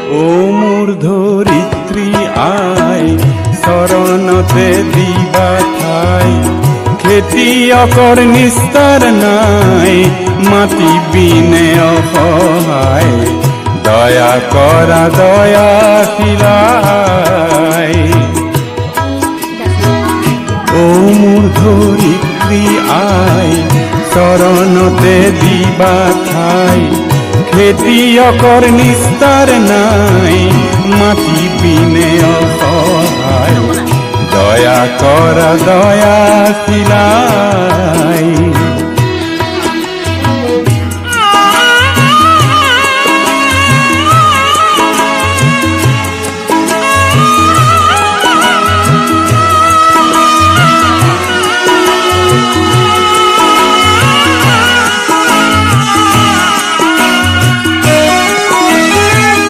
ও মোর ধরিত্রী আয়, শরণতে দিবা ঠাই। খেতিয়কর নিস্তার নাই, মাটি বিনে অসহায়। দয়া করা দয়াশীলাই। ও মোর ধরিত্রী আয়, শরণতে দিবা ঠাই। খেতিয়কর নিস্তার নাই, মাটি বিনে অসহায়। দয়া করা দয়াশীলাই।